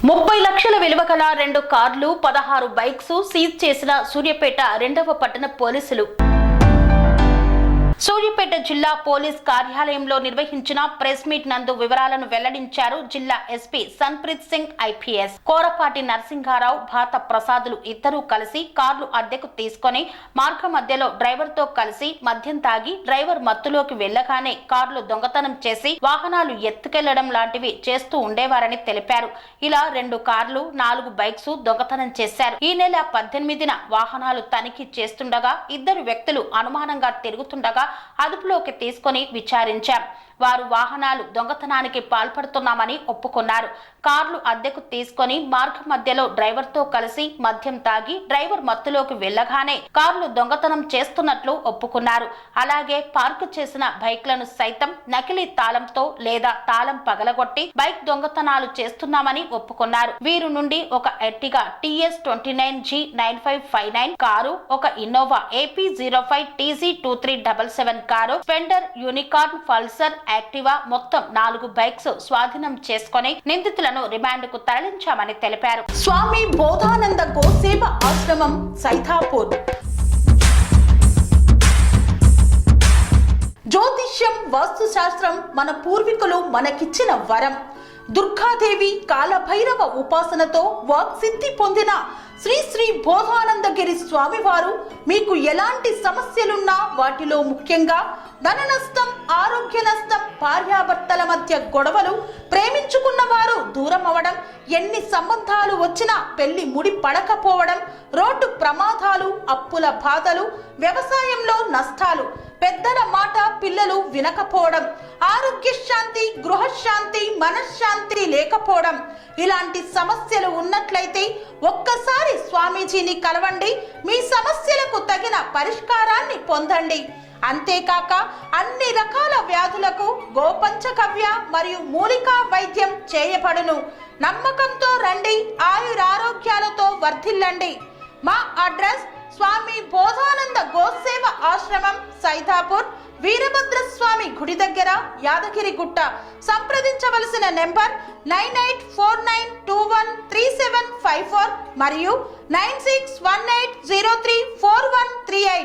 30 లక్షల విలువ గల 2 కార్లు 16 బైక్స్ సీజ్ చేసిన సూర్యాపేట 2వ పట్టణ పోలీసులు. సూర్యాపేట జిల్లా పోలీస్ కార్యాలయంలో నిర్వహించిన ప్రెస్ మీట్ నందు వివరాలను వెల్లడించారు జిల్లా ఎస్పీ సన్ప్రీత్ సింగ్ ఐపీఎస్. కోరపాటి నరసింహారావు, భాత ప్రసాదులు ఇద్దరూ కలిసి కార్లు అద్దెకు తీసుకుని మార్గ మధ్యలో డ్రైవర్ తో కలిసి మద్యం తాగి డ్రైవర్ మత్తులోకి వెళ్లగానే కార్లు దొంగతనం చేసి వాహనాలు ఎత్తుకెళ్లడం లాంటివి చేస్తూ ఉండేవారని తెలిపారు. ఇలా 2 కార్లు 4 బైక్స్ దొంగతనం చేశారు. ఈ నెల 18న వాహనాలు తనిఖీ చేస్తుండగా 2 వ్యక్తులు అనుమానంగా తిరుగుతుండగా అదుపులోకి తీసుకుని విచారించాం. వారు వాహనాలు దొంగతనానికి పాల్పడుతున్నామని ఒప్పుకున్నారు. కార్లు అద్దెకు తీసుకుని మార్గ మధ్యలో డ్రైవర్ తో కలిసి మద్యం తాగి డ్రైవర్ మత్తులోకి వెళ్లగానే కార్లు దొంగతనం చేస్తున్నట్లు ఒప్పుకున్నారు. అలాగే పార్కు చేసిన బైక్లను సైతం నకిలీ తాళంతో లేదా తాళం పగలగొట్టి బైక్ దొంగతనాలు చేస్తున్నామని ఒప్పుకున్నారు. వీరు నుండి ఒక ఎర్టిగా TS29G9559 కారు, ఒక ఇన్నోవా AP05TZ2377 కారు, స్పెండర్, యూనికార్న్, పల్సర్, యాక్టివా మొత్తం 4 బైక్స్ స్వాధీనం చేసుకుని నిందితులను రిమాండ్ కు తరలించామని తెలిపారు. స్వామి బోధానంద గోసేవ ఆశ్రమం సైథాపూర్. జ్యోతిష్యం, వాస్తుశాస్త్రం మన పూర్వీకులు మనకిచ్చిన వరం. దుర్గాదేవి, కాలభైరవ ఉపాసనతో వాక్సిద్ధి పొందిన శ్రీ శ్రీ బోధానందగిరి స్వామివారు మీకు ఎలాంటి సమస్యలున్నా, వాటిలో ముఖ్యంగా ధన నష్టం, ఆరోగ్య నష్టం, భార్యాభర్తల మధ్య గొడవలు, ప్రేమించుకున్న వారు దూరం అవడం, ఎన్ని సంబంధాలు వచ్చినా పెళ్లి ముడి పడకపోవడం, రోడ్డు ప్రమాదాలు, అప్పుల బాధలు, వ్యవసాయంలో నష్టాలు, పెద్దల మాట పిల్లలు వినకపోవడం, ఆరోగ్య శాంతి, గృహశాంతి, మనశ్శాంతి లేకపోవడం, ఇలాంటి సమస్యలు ఉన్నట్లయితే ఒక్కసారి స్వామీజీని కలవండి. మీ సమస్యలకు తగిన పరిష్కారాన్ని పొందండి. అంతేకాక అన్ని రకాల వ్యాధులకు గోపంచగవ్య మరియు మూలికా వైద్యం చేయబడును. నమ్మకంతో రండి, ఆయురారోగ్యాలతో వర్ధిల్లండి. మా అడ్రస్ స్వామి బోధానంద గోసేవ ఆశ్రమం, సైథాపూర్, వీరభద్రస్వామి గుడి దగ్గర, యాదగిరిగుట్ట. సంప్రదించవలసిన నెంబర్ 9849213754 మరియు 9618034138.